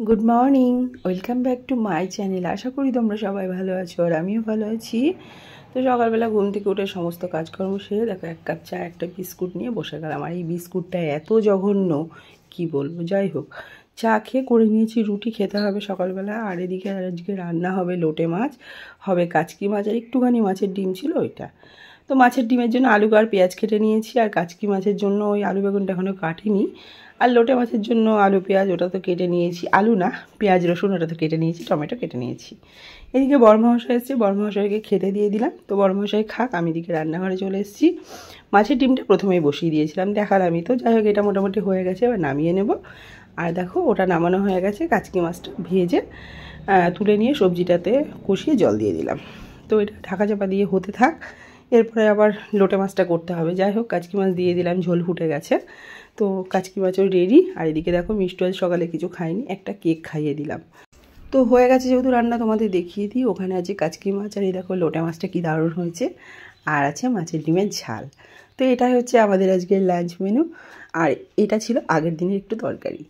Good morning, welcome back to my channel. আশা করি তোমরা সবাই ভালো আছো আর আমিও ভালো আছি। তো সকালবেলা ঘুম থেকে উঠে সমস্ত কাজকর্ম সেরে দেখো 1 কাপ চা একটা বিস্কুট নিয়ে বসে গেলাম। আর এই বিস্কুটটা এত জঘন্য কি বলবো। যাই হোক, চা খেয়ে করে নিয়েছি, রুটি খেতে হবে সকালবেলা। আর এদিকে আজকে রান্না হবে লোটে মাছ, হবে কাচকি মাছ, আর একটুখানি মাছের ডিম ছিল ওইটা। তো মাছের ডিমের জন্য আলু আর পেঁয়াজ কেটে নিয়েছি, আর কাচকি মাছের জন্য ওই আলু বেগুনটা এখনও কাটিনি। আর লোটে মাছের জন্য আলু পেঁয়াজ ওটা তো কেটে নিয়েছি, আলু না পেঁয়াজ রসুন ওটা তো কেটে নিয়েছি, টমেটো কেটে নিয়েছি। এদিকে বড়মহাশয় এসেছে, বড়মহাশয়কে খেতে দিয়ে দিলাম। তো বড়মহাশয় খাক, আমি এদিকে রান্নাঘরে চলে এসেছি। মাছের ডিমটা প্রথমেই বসিয়ে দিয়েছিলাম, দেখালামই তো। যাই হোক, এটা মোটামুটি হয়ে গেছে, এবার নামিয়ে নেব। আর দেখো ওটা নামানো হয়ে গেছে, কাচকি মাছটা ভেজে তুলে নিয়ে সবজিটাতে কষিয়ে জল দিয়ে দিলাম। তো এটা ঢাকা চাপা দিয়ে হতে থাক, এরপরে আবার লোটে মাছটা করতে হবে। যাই হোক, কাচকি মাছ দিয়ে দিলাম, ঝোল ফুটে গেছে। তো কাচকি মাছও রেডি। আর এদিকে দেখো মিষ্টি আজ সকালে কিছু খাইনি, একটা কেক খাইয়ে দিলাম। তো হয়ে গেছে যেহেতু রান্না, তোমাদের দেখিয়ে দিই। ওখানে আছে কাচকি মাছ, আর এই দেখো লোটে মাছটা কী দারুণ হয়েছে। আর আছে মাছের ডিমের ঝাল। তো এটাই হচ্ছে আমাদের আজকের লাঞ্চ মেনু। আর এটা ছিল আগের দিনের একটু তরকারি।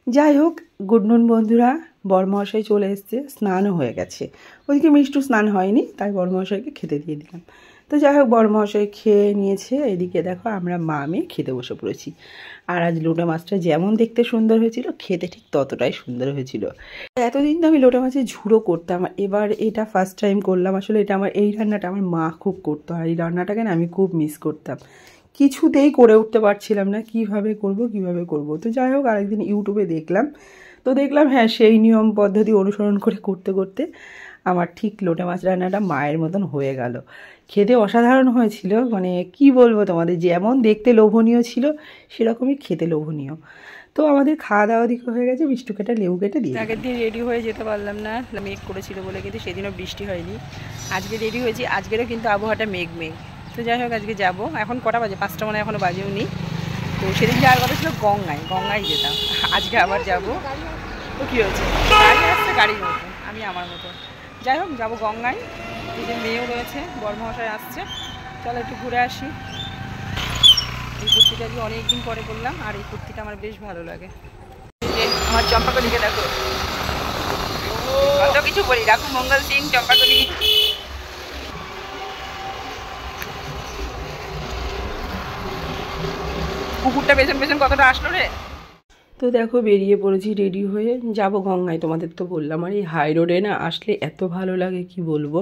যাই হোক, গুড নুন বন্ধুরা, বড়মহাশয় চলে এসছে, স্নানও হয়ে গেছে। ওইদিকে মিষ্টু স্নান হয়নি, তাই বড়মহাশয়কে খেতে দিয়ে দিলাম। তো যাই হোক, বড়মহাশয় খেয়ে নিয়েছে। এদিকে দেখো আমরা মা মেয়ে খেতে বসে পড়েছি। আর আজ লোটে মাছটা যেমন দেখতে সুন্দর হয়েছিল, খেতে ঠিক ততটাই সুন্দর হয়েছিল। এতদিন তো আমি লোটে মাছের ঝুড়ো করতাম, এবার এটা ফার্স্ট টাইম করলাম। আসলে এটা এই রান্নাটা আমার মা খুব করতো, আর এই রান্নাটাকে না আমি খুব মিস করতাম। কিছুতেই করে উঠতে পারছিলাম না, কিভাবে করব। তো যাই হোক, আরেকদিন ইউটিউবে দেখলাম, তো দেখলাম হ্যাঁ সেই নিয়ম পদ্ধতি অনুসরণ করে করতে করতে আমার ঠিক লোটে মাছ রান্নাটা মায়ের মতন হয়ে গেল। খেতে অসাধারণ হয়েছিল, মানে কি বলবো তোমাদের, যেমন দেখতে লোভনীয় ছিল সেরকমই খেতে লোভনীয়। তো আমাদের খাওয়া দাওয়া দিকে হয়ে গেছে, মিষ্টি কেটে লেবু কেটে দিয়ে আগের দিন রেডি হয়ে যেতে পারলাম না, মেঘ করেছিল বলে, কিন্তু সেদিনও বৃষ্টি হয়নি। আজকে রেডি হয়েছি, আজকেরও কিন্তু আবহাওয়াটা মেঘ। তো যাই হোক, আজকে যাব। এখন কটা বাজে? 5টা মানে এখনও বাজেও নি। তো সেদিন যাওয়ার কথা ছিল গঙ্গায় যেতাম, আজকে আবার যাব। তো কী হয়েছে, গাড়ি আসছে গাড়ির মতো, আমি আমার মতো। যাই হোক, যাবো গঙ্গায়। এই যে মেয়েও রয়েছে, বড়মহাশয় আসছে, চলো একটু ঘুরে আসি। এই কুর্তিটা দিয়ে অনেকদিন পরে করলাম, আর এই কুর্তিটা আমার বেশ ভালো লাগে। আমার চম্পাকলিকে দেখো, কত কিছু বলি, দেখো মঙ্গল সিং, চম্পাকলি। কুকুরটা পেছন পেছন কতটা আসলো রে। তো দেখো বেরিয়ে পড়েছি রেডি হয়ে, যাব গঙ্গায়। তোমাদের তো বললাম, আর এই হাই রোডে না আসলে এত ভালো লাগে কি বলবো।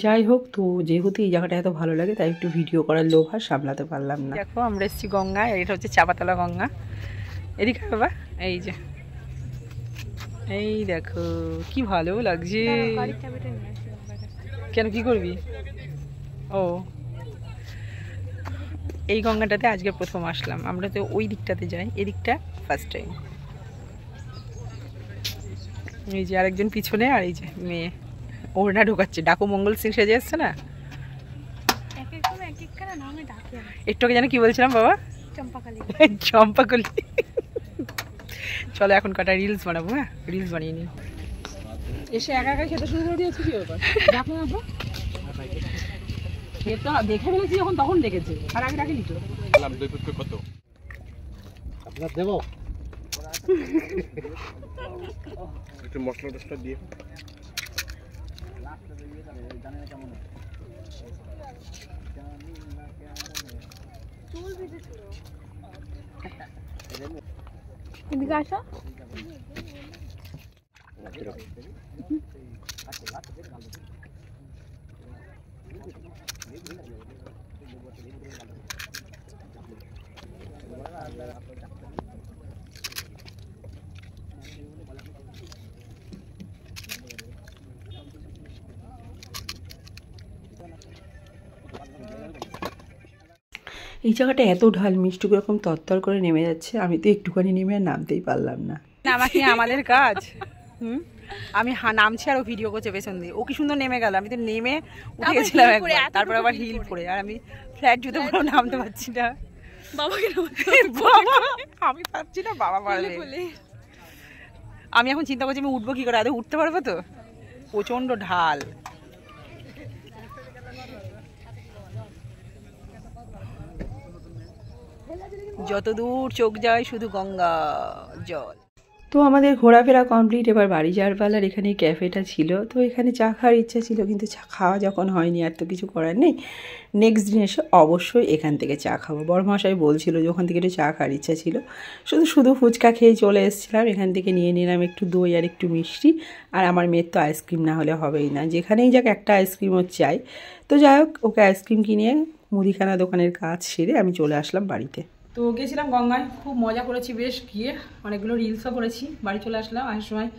যাই হোক, তো যেহেতু এই জায়গাটা এত ভালো লাগে, তাই একটু ভিডিও করার লোভ আর সামলাতে পারলাম না। দেখো আমরা এসেছি গঙ্গায়, আর এটা হচ্ছে চাপাতলা গঙ্গা। এদিকে বাবা, এই যে এই দেখো কি ভালো লাগছে। কেন, কি করবি? ও, এই গঙ্গাটাতে আজকে প্রথম আসলাম। আমরা তো ওই দিকটাতে যাই, এদিকটা ফার্স্ট টাইম। এই যে আরেকজন পিছনে, আর এই যে মেয়ে ওড়না ঢোকাচ্ছে, ডাকু মঙ্গল সিং সেজে এসছে না। একটু আগে জানো কি বলছিলাম বাবা? চম্পাকলি। চলো এখন কটা রিলস বানাবো। হ্যাঁ, রিলস বানিয়ে নিই। এসে একা একা খেতে শুরু করে দিয়েছি, কি ব্যাপার? দেখে ফেলেছি যখন, তখন দেখেছে, আর আগে ডাকিনি তো। কত আপনার দেবো একটু মশলা টসলা দিয়ে। এদিকে আসো। এই জায়গাটা এত ঢাল, মিষ্টি এরকম তরতর করে নেমে যাচ্ছে, আমি তো একটুখানি নেমে আর নামতেই পারলাম না। আমাকে আমাদের কাজ, আমি নামছি আর ও ভিডিও করছে পেছন দিয়ে। ও কি সুন্দর নেমে গেল, আমি তো নেমে উঠে গেছিলাম একবার, তারপর আবার হিল পরে। আর আমি ফ্ল্যাট জুতো পরেও নামতে পারছি না। বাবাকে বাবা, আমি পারছি না, বাবা পারবে। আমি এখন চিন্তা করছি আমি উঠবো কি করে, আদৌ উঠতে পারবো তো? প্রচন্ড ঢাল। যত দূর চোখ যায় শুধু গঙ্গা জল। তো আমাদের ঘোরাফেরা কমপ্লিট, এবার বাড়ি যাওয়ার পালার। এখানে ক্যাফেটা ছিল, তো এখানে চা খাওয়ার ইচ্ছা ছিল, কিন্তু চা খাওয়া যখন হয়নি আর তো কিছু করার নেই। নেক্সট দিন এসে অবশ্যই এখান থেকে চা খাবো। বড়মশাই বলছিল যে ওখান থেকে একটু চা খাওয়ার ইচ্ছা ছিল, শুধু ফুচকা খেয়ে চলে এসেছিলাম। এখান থেকে নিয়ে নিলাম একটু দই আর একটু মিষ্টি, আর আমার মেয়ের তো আইসক্রিম না হলে হবেই না, যেখানেই যাক একটা আইসক্রিমও চাই। তো যাই হোক, ওকে আইসক্রিম কিনে মুদিখানা দোকানের কাজ সেরে আমি চলে আসলাম বাড়িতে। তো গেছিলাম গঙ্গায়, খুব মজা করেছি বেশ, গিয়ে অনেকগুলো রিলসও করেছি। বাড়ি চলে আসলাম, আসার সময়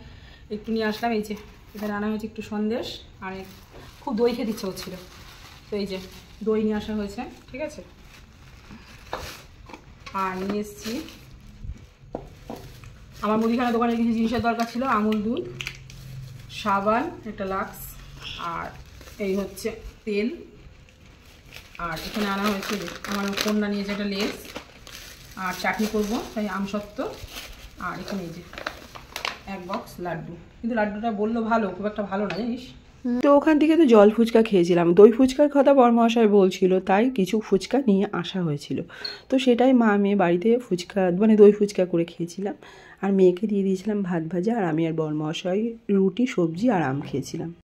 একটু নিয়ে আসলাম, এই যে এখানে আনা হয়েছে একটু সন্দেশ, আর খুব দই খেতে ইচ্ছে হচ্ছিল, তো এই যে দই নিয়ে আসা হয়েছে, ঠিক আছে। আর নিয়ে এসেছি আমার মুদিখানা দোকানে কিছু জিনিসের দরকার ছিল, আমুল দুধ, সাবান, একটা লাক্স, আর এই হচ্ছে তেল। আর এখানে আনা হয়েছে আমার কন্যা নিয়েছে একটা লেস, আর চাটনি করবো তাই আমসত্ত্ব, আর এখানে এই যে এক বক্স লাড্ডু। কিন্তু লাড্ডুটা বললো ভালো, খুব একটা ভালো না জানিস। তো ওখান থেকে তো জল ফুচকা খেয়েছিলাম, দই ফুচকার কথা বড়মশাই বলছিল, তাই কিছু ফুচকা নিয়ে আসা হয়েছিল। তো সেটাই মা মেয়ে বাড়িতে ফুচকা মানে দই ফুচকা করে খেয়েছিলাম, আর মেয়েকে দিয়ে দিয়েছিলাম ভাত ভাজা, আর আমি আর বড়মশাই রুটি, সবজি আর আম খেয়েছিলাম।